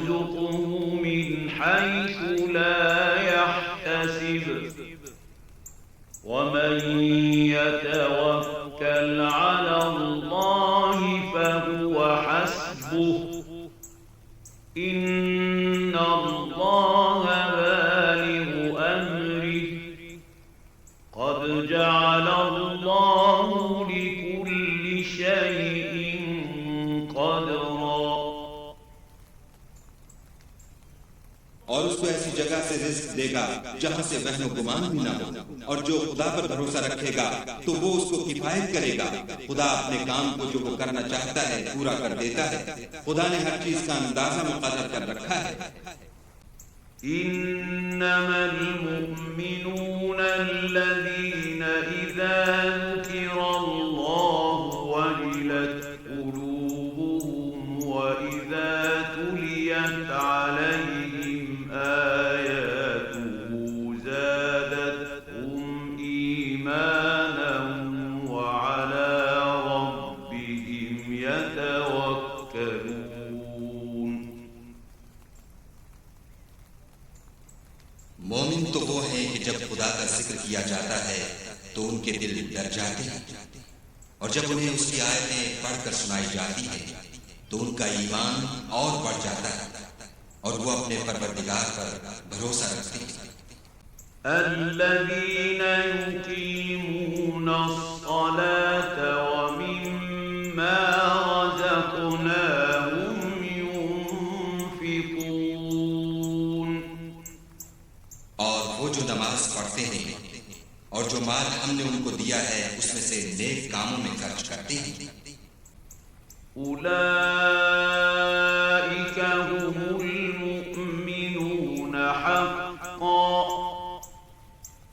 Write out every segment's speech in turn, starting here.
ويرزقه من حيث لا يحتسب ومن يتوكل على الله فهو حسبه إن الله بالغ أمره قد جعل الله لكل شيء قدرا। और उसको ऐसी जगह से रिस्क देगा जहां से वहम गुमान भी ना हो, और जो खुदा पर भरोसा रखेगा तो वो उसको किफायत करेगा। खुदा अपने काम को जो वो करना चाहता है पूरा कर देता है। खुदा ने हर चीज का अंदाजा मुकर्रर कर रखा है। इन्नमल मुमिनून अल्लज़ीना इज़ा ज़ुकिरल्लाहु वजिलत क़ुलूबुहुम व इज़ा तुलियत अलैहिम आयातुहु ज़ादतहुम ईमानन व अला रब्बिहिम यतवक्कलून। मोमिन तो वो हैं कि जब खुदा का जिक्र किया जाता है तो उनके दिल डर जाते हैं, और जब उन्हें उसकी आयतें पढ़कर सुनाई जाती हैं तो उनका ईमान और बढ़ जाता है और वो अपने परवरदिगार पर भरोसा रखते हैं। الذين يقيمون الصلاة ومما رزقناهم ينفقون। और वो जो नमाज पढ़ते हैं और जो माल हमने उनको दिया है उसमें से नेक कामों में खर्च करते हैं। أولئك هم المؤمنون حقا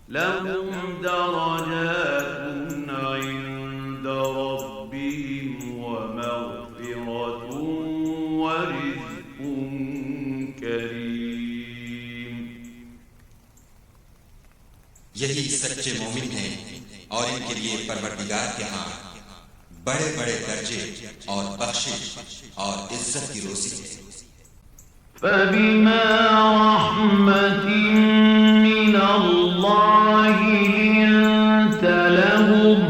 لهم درجات عند ربهم ومغفرة ورزق كريم। यही सच्चे मोमिन हैं और इनके लिए परवरदिगार के यहाँ बड़े बड़े दर्जे और बख्शिश और इज्जत की रोज़ी है। فبما رحمة من الله لنت لهم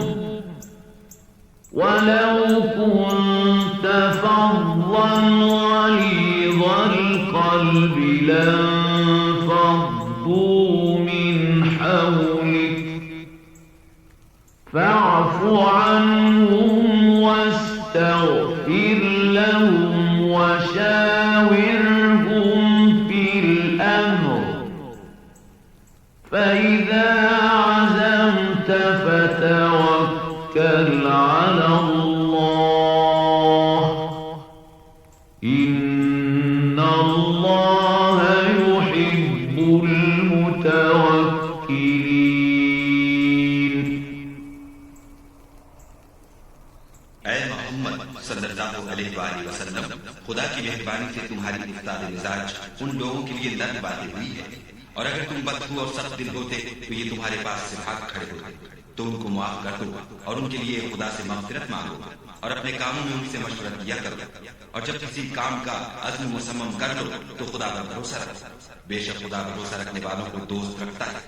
ولو كنت فظا غليظ القلب لانفضوا من حولك فاعف عنهم واستغفر لهم وشاورهم في الأمر فإذا عزمت فتوكل على الله إن الله يحب المتوكلين। ऐ मोहम्मद सल्लल्लाहु अलैहि वसल्लम, खुदा की मेहरबानी से तुम्हारी इफ्तार मिजाज उन लोगों के लिए नर्म बातें हुई है, और अगर तुम बदखू और सख्त दिल होते तो ये तुम्हारे पास से भाग खड़े होते। तो उनको माफ कर दो और उनके लिए खुदा से मग़फ़िरत मांगो और अपने कामों में उनसे मशवरा किया करो, और जब किसी काम का अज़्म मुसम्मम कर लो तो खुदा पर भरोसा रखो। बेशक खुदा भरोसा रखने वालों को दोस्त रखता है।